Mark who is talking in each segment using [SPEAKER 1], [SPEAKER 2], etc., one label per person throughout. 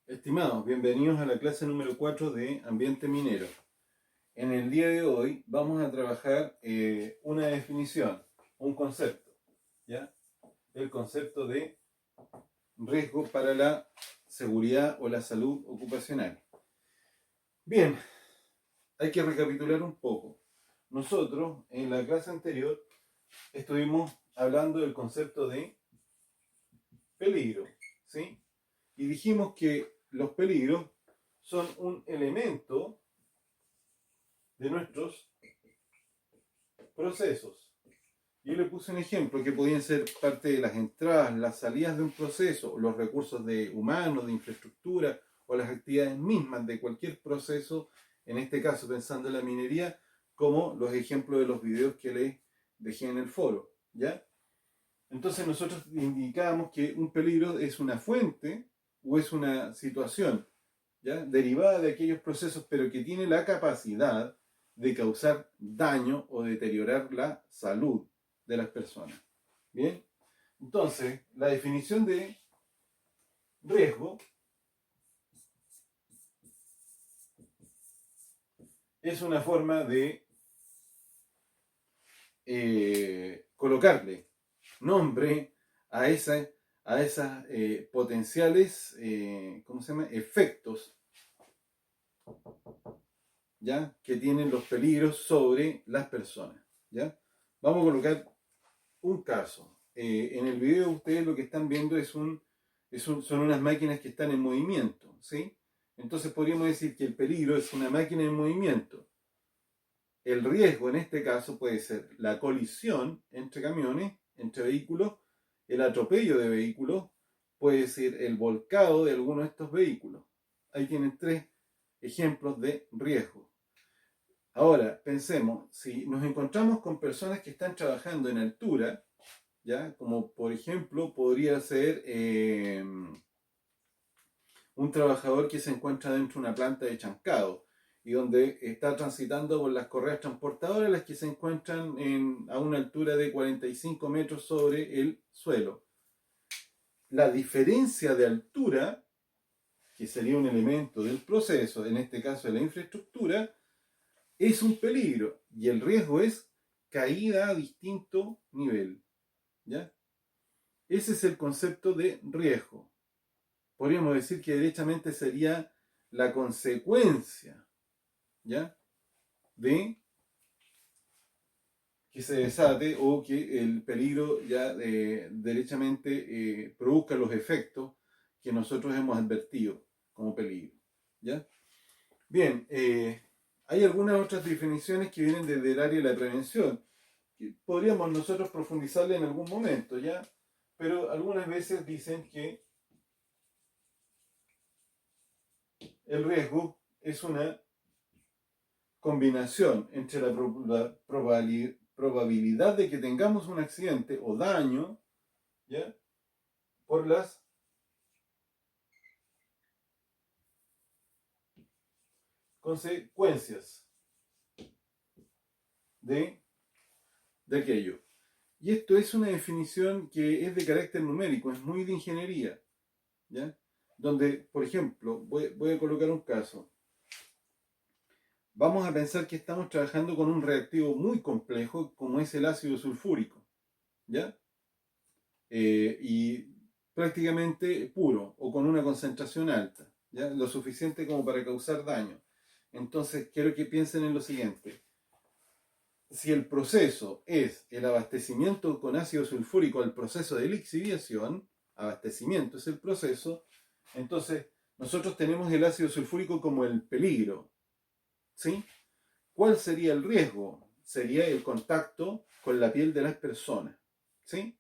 [SPEAKER 1] Estimados, bienvenidos a la clase número 4 de Ambiente Minero. En el día de hoy vamos a trabajar una definición, un concepto, ¿ya? El concepto de riesgo para la seguridad o la salud ocupacional. Bien, hay que recapitular un poco. Nosotros en la clase anterior estuvimos hablando del concepto de peligro, ¿sí? Y dijimos que los peligros son un elemento de nuestros procesos. Yo le puse un ejemplo que podían ser parte de las entradas, las salidas de un proceso, los recursos de humanos, de infraestructura o las actividades mismas de cualquier proceso, en este caso pensando en la minería, como los ejemplos de los videos que les dejé en el foro, ¿ya? Entonces nosotros indicábamos que un peligro es una fuente o es una situación, ¿ya? Derivada de aquellos procesos, pero que tiene la capacidad de causar daño o deteriorar la salud de las personas. Bien, entonces la definición de riesgo es una forma de colocarle nombre a esas potenciales, ¿cómo se llama? Efectos, ¿ya? Que tienen los peligros sobre las personas, ¿ya? Vamos a colocar un caso. En el video ustedes lo que están viendo son unas máquinas que están en movimiento, ¿sí? Entonces podríamos decir que el peligro es una máquina en movimiento. El riesgo en este caso puede ser la colisión entre camiones, entre vehículos, el atropello de vehículos, puede ser el volcado de alguno de estos vehículos. Ahí tienen tres ejemplos de riesgo. Ahora, pensemos, si nos encontramos con personas que están trabajando en altura, ¿ya? Como por ejemplo podría ser un trabajador que se encuentra dentro de una planta de chancado y donde está transitando por las correas transportadoras, las que se encuentran a una altura de 45 metros sobre el suelo. La diferencia de altura, que sería un elemento del proceso, en este caso de la infraestructura, es un peligro y el riesgo es caída a distinto nivel, ¿ya? Ese es el concepto de riesgo. Podríamos decir que derechamente sería la consecuencia, ¿ya? De que se desate o que el peligro ya derechamente produzca los efectos que nosotros hemos advertido como peligro, ¿ya? Bien, hay algunas otras definiciones que vienen desde el área de la prevención, que podríamos nosotros profundizarle en algún momento, ¿ya? Pero algunas veces dicen que el riesgo es una combinación entre la probabilidad de que tengamos un accidente o daño, ¿ya? Por las consecuencias de, de aquello. Y esto es una definición que es de carácter numérico, es muy de ingeniería, ¿ya? Donde, por ejemplo, voy a colocar un caso. Vamos a pensar que estamos trabajando con un reactivo muy complejo como es el ácido sulfúrico, ¿ya? Y prácticamente puro o con una concentración alta, ¿ya? Lo suficiente como para causar daño. Entonces, quiero que piensen en lo siguiente. Si el proceso es el abastecimiento con ácido sulfúrico al proceso de lixiviación, abastecimiento es el proceso, entonces nosotros tenemos el ácido sulfúrico como el peligro, ¿sí? ¿Cuál sería el riesgo? Sería el contacto con la piel de las personas, ¿sí?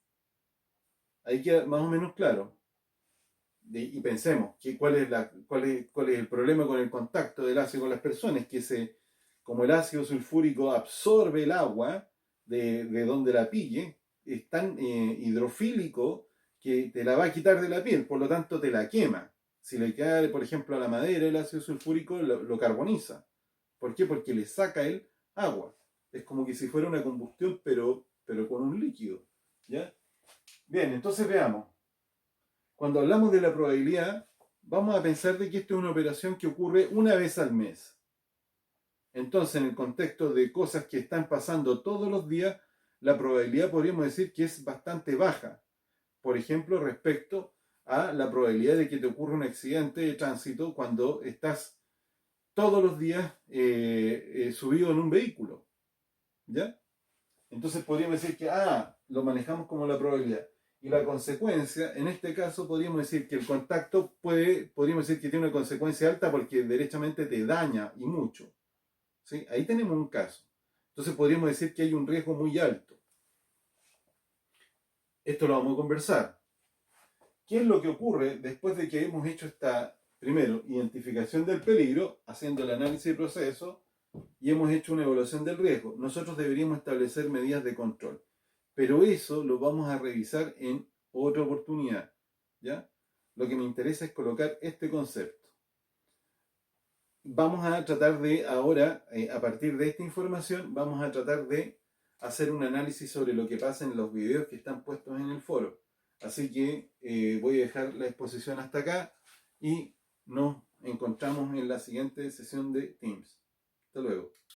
[SPEAKER 1] Ahí queda más o menos claro. Y pensemos, cuál es el problema con el contacto del ácido con las personas, como el ácido sulfúrico absorbe el agua de donde la pille, es tan hidrofílico que te la va a quitar de la piel, por lo tanto te la quema. Si le cae, por ejemplo, a la madera, el ácido sulfúrico lo carboniza. ¿Por qué? Porque le saca el agua. Es como que si fuera una combustión, pero con un líquido, ¿ya? Bien, entonces veamos. Cuando hablamos de la probabilidad, Vamos a pensar de que esto es una operación que ocurre una vez al mes. Entonces, en el contexto de cosas que están pasando todos los días, la probabilidad podríamos decir que es bastante baja. Por ejemplo, respecto a la probabilidad de que te ocurra un accidente de tránsito cuando estás todos los días subido en un vehículo. ¿Ya? Entonces podríamos decir que, lo manejamos como la probabilidad. Y la consecuencia, en este caso, podríamos decir que el contacto podríamos decir que tiene una consecuencia alta porque derechamente te daña y mucho. ¿Sí? Ahí tenemos un caso. Entonces podríamos decir que hay un riesgo muy alto. Esto lo vamos a conversar. ¿Qué es lo que ocurre después de que hemos hecho esta, primero, identificación del peligro, haciendo el análisis de proceso, y hemos hecho una evaluación del riesgo? Nosotros deberíamos establecer medidas de control. Pero eso lo vamos a revisar en otra oportunidad. ¿Ya? Lo que me interesa es colocar este concepto. Vamos a tratar de ahora, a partir de esta información, vamos a tratar de hacer un análisis sobre lo que pasa en los videos que están puestos en el foro. Así que voy a dejar la exposición hasta acá y nos encontramos en la siguiente sesión de Teams. Hasta luego.